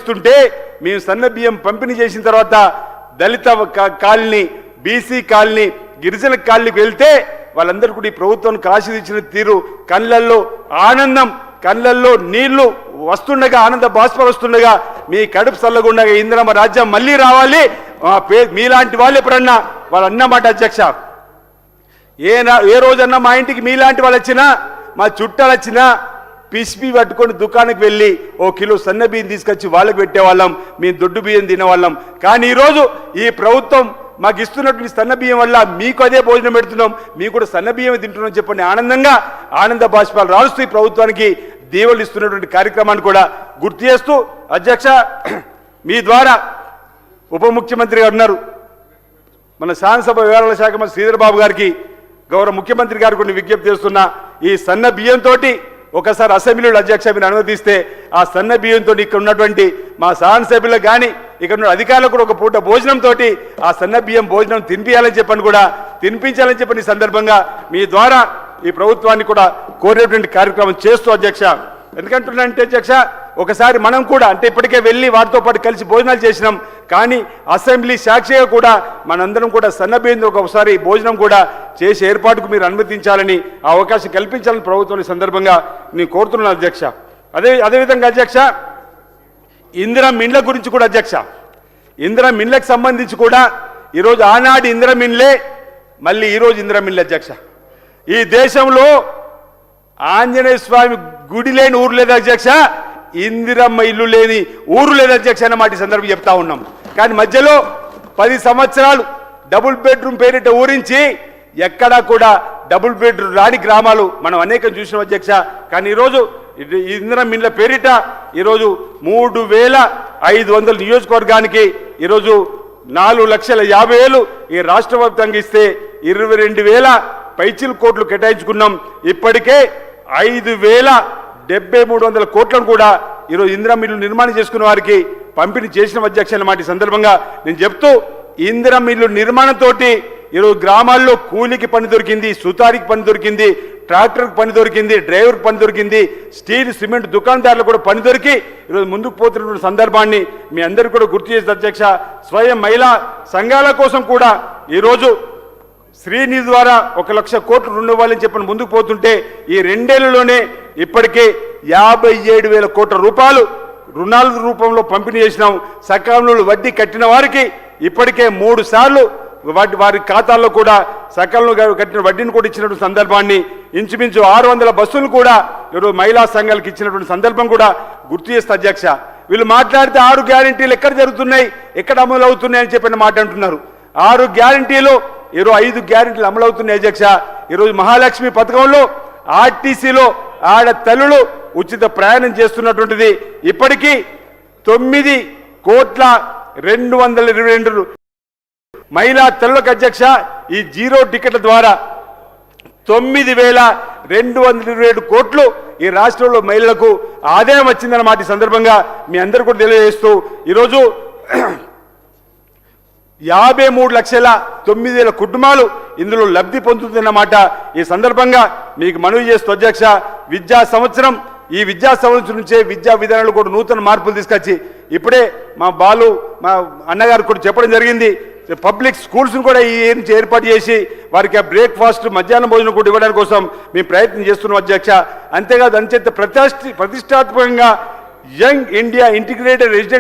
ఇస్తుంటే మేము సన్న బియ్యం పంపిణీ చేసిన తర్వాత దళిత కాలనీ, బీసీ కాలనీ, గిరిజన కాలనీకి వెళ్తే వాళ్ళందరూ కూడా ఈ ప్రభుత్వానికి ఆశీర్వదించిన తీరు, కళ్ళల్లో ఆనందం, కళ్ళల్లో నీళ్లు వస్తుండగా, ఆనంద బాష్పాలు వస్తుండగా, మీ కడుపు చల్లగుండగా ఇందిరమ్మ రాజ్యం మళ్ళీ రావాలి, మీలాంటి వాళ్ళు ఎప్పుడన్నా వాళ్ళు అన్నమాట అధ్యక్ష. ఏ రోజన్నా మా ఇంటికి మీలాంటి వాళ్ళు వచ్చినా, మా చుట్టాలు వచ్చినా పిసిపి పట్టుకొని దుకాణానికి వెళ్ళి ఓ కిలో సన్న బియ్యం తీసుకొచ్చి వాళ్ళకి పెట్టేవాళ్ళం, మేము దొడ్డు బియ్యం తినేవాళ్ళం. కానీ ఈరోజు ఈ ప్రభుత్వం మాకు ఇస్తున్నటువంటి సన్న బియ్యం వల్ల మీకు అదే భోజనం పెడుతున్నాం, మీకు కూడా సన్న బియ్యం తింటున్నాం చెప్పండి ఆనందంగా ఆనంద బాష్పాలు రాలుస్తూ ఈ ప్రభుత్వానికి దీవెనలు ఇస్తున్నటువంటి కార్యక్రమాన్ని కూడా గుర్తు చేస్తూ అధ్యక్ష, మీ ద్వారా ఉప ముఖ్యమంత్రి గారు ఉన్నారు, మన శాసనసభ వ్యవహారాల శాఖ మంత్రి శ్రీధర్ బాబు గారికి, గౌరవ ముఖ్యమంత్రి గారు కొన్ని విజ్ఞప్తి చేస్తున్నా, ఈ సన్న బియ్యంతో ఒకసారి అసెంబ్లీలో అధ్యక్ష మీరు అనుమతిస్తే ఆ సన్న బియ్యంతో ఇక్కడ ఉన్నటువంటి మా శాసనసభ్యులకు కానీ ఇక్కడ ఉన్న అధికారులకు కూడా ఒక పూట భోజనంతో ఆ సన్న బియ్యం భోజనం తినిపించాలని చెప్పని కూడా తినిపించాలని చెప్పని సందర్భంగా మీ ద్వారా ఈ ప్రభుత్వాన్ని కూడా కోరేటువంటి కార్యక్రమం చేస్తూ అధ్యక్ష. ఎందుకంటున్నానంటే అధ్యక్ష, ఒకసారి మనం కూడా అంటే ఇప్పటికే వెళ్ళి వారితో పాటు కలిసి భోజనాలు చేసినాం, కానీ అసెంబ్లీ సాక్షిగా కూడా మనందరం కూడా సన్నబియ్యంతో ఒకసారి భోజనం కూడా చేసే ఏర్పాటుకు మీరు అనుమతించాలని, ఆ అవకాశం కల్పించాలని ప్రభుత్వం సందర్భంగా నేను కోరుతున్నాను అధ్యక్ష. అదేవిధంగా అధ్యక్ష, ఇందిరా మిండ్ల గురించి కూడా అధ్యక్ష, ఇందిరా మిండ్లకు సంబంధించి కూడా ఈరోజు ఆనాడు ఇందిరా మిండ్లే, మళ్ళీ ఈరోజు ఇందిరా మిండ్ల అధ్యక్ష. ఈ దేశంలో ఆంజనేయ స్వామి గుడి లేని ఊరు లేదు అధ్యక్ష, ఇందిరమ్మ ఇల్లు లేని ఊరు లేదు అధ్యక్ష అన్నమాట ఈ సందర్భం చెప్తా ఉన్నాం. కానీ మధ్యలో 10 సంవత్సరాలు డబుల్ బెడ్రూమ్ పేరిట ఊరించి ఎక్కడా కూడా డబుల్ బెడ్రూమ్ రాని గ్రామాలు మనం అనేకం చూసినాం అధ్యక్ష. కానీ ఈరోజు ఇందిరమ్మ ఇళ్ళ పేరిట ఈరోజు 3500 నియోజకవర్గానికి ఈరోజు 4,50,000 ఈ రాష్ట్ర వ్యాప్తంగా ఇస్తే 22,000 పైచిల్ కోట్లు కేటాయించుకున్నాం. ఇప్పటికే 5,7300 కోట్లను కూడా ఈరోజు ఇందిరమ్మ ఇల్లు నిర్మాణం చేసుకున్న వారికి పంపిణీ చేసిన అధ్యక్ష అన్నమాట. ఈ సందర్భంగా నేను చెప్తూ, ఇందిరమ్మ ఇల్లు నిర్మాణంతో ఈరోజు గ్రామాల్లో కూలికి పని దొరికింది, సుతారికి పని దొరికింది, ట్రాక్టర్కి పని దొరికింది, డ్రైవర్కి పని దొరికింది, స్టీల్ సిమెంట్ దుకాణదారులకు కూడా పని దొరికి ఈరోజు ముందుకు పోతున్న సందర్భాన్ని మీ అందరికీ కూడా గుర్తు చేసిన అధ్యక్ష. స్వయం మహిళా సంఘాల కోసం కూడా ఈరోజు శ్రీనిధి ద్వారా 1,00,000 కోట్లు రుణం ఇవ్వాలని చెప్పని ముందుకు పోతుంటే ఈ 2 ఏళ్లలోనే ఇప్పటికే 57,000 కోట్ల రూపాయలు రుణాల రూపంలో పంపిణీ చేసినాం. సకాలంలో వడ్డీ కట్టిన వారికి ఇప్పటికే 3 సార్లు వారి ఖాతాల్లో కూడా సకాలంలో కట్టిన వడ్డీని కూడా ఇచ్చినటువంటి సందర్భాన్ని, ఇంచుమించు 600 బస్సులు కూడా ఈరోజు మహిళా సంఘాలకు ఇచ్చినటువంటి సందర్భం కూడా గుర్తు చేస్తా అధ్యక్ష. వీళ్ళు మాట్లాడితే 6 గ్యారంటీలు ఎక్కడ జరుగుతున్నాయి, ఎక్కడ అమలు అవుతున్నాయి అని చెప్పిన మాట అంటున్నారు. 6 గ్యారంటీలు ఈరోజు 5 గ్యారెంటీలు అమలవుతున్నాయి అధ్యక్ష. ఈరోజు మహాలక్ష్మి పథకంలో ఆర్టీసీలో ఆడ తల్లులు ఉచిత ప్రయాణం చేస్తున్నటువంటిది ఇప్పటికీ 9,222,000 మహిళా తల్లులకు అధ్యక్ష ఈ జీరో టికెట్ల ద్వారా 9,227 కోట్లు ఈ రాష్ట్రంలో మహిళలకు ఆదాయం వచ్చిందన్నమాట. ఈ సందర్భంగా మీ అందరూ కూడా తెలియజేస్తూ ఈరోజు 53,09,000 కుటుంబాలు ఇందులో లబ్ధి పొందుతుందన్నమాట. ఈ సందర్భంగా మీకు మనవి చేస్తూ అధ్యక్ష, ఈ విద్యా సంవత్సరం నుంచే విద్యా విధానాలు కూడా నూతన మార్పులు తీసుకొచ్చి ఇప్పుడే మా అన్నగారు కూడా చెప్పడం జరిగింది, పబ్లిక్ స్కూల్స్ను కూడా ఈ నుంచి ఏర్పాటు చేసి వారికి ఆ బ్రేక్ఫాస్ట్ మధ్యాహ్న భోజనం కూడా ఇవ్వడానికి కోసం మేము ప్రయత్నం చేస్తున్నాం అధ్యక్ష. అంతేకాదు అంచేత ప్రతిష్టాత్మకంగా యంగ్ ఇండియా ఇంటిగ్రేటెడ్ రెసిడెంట్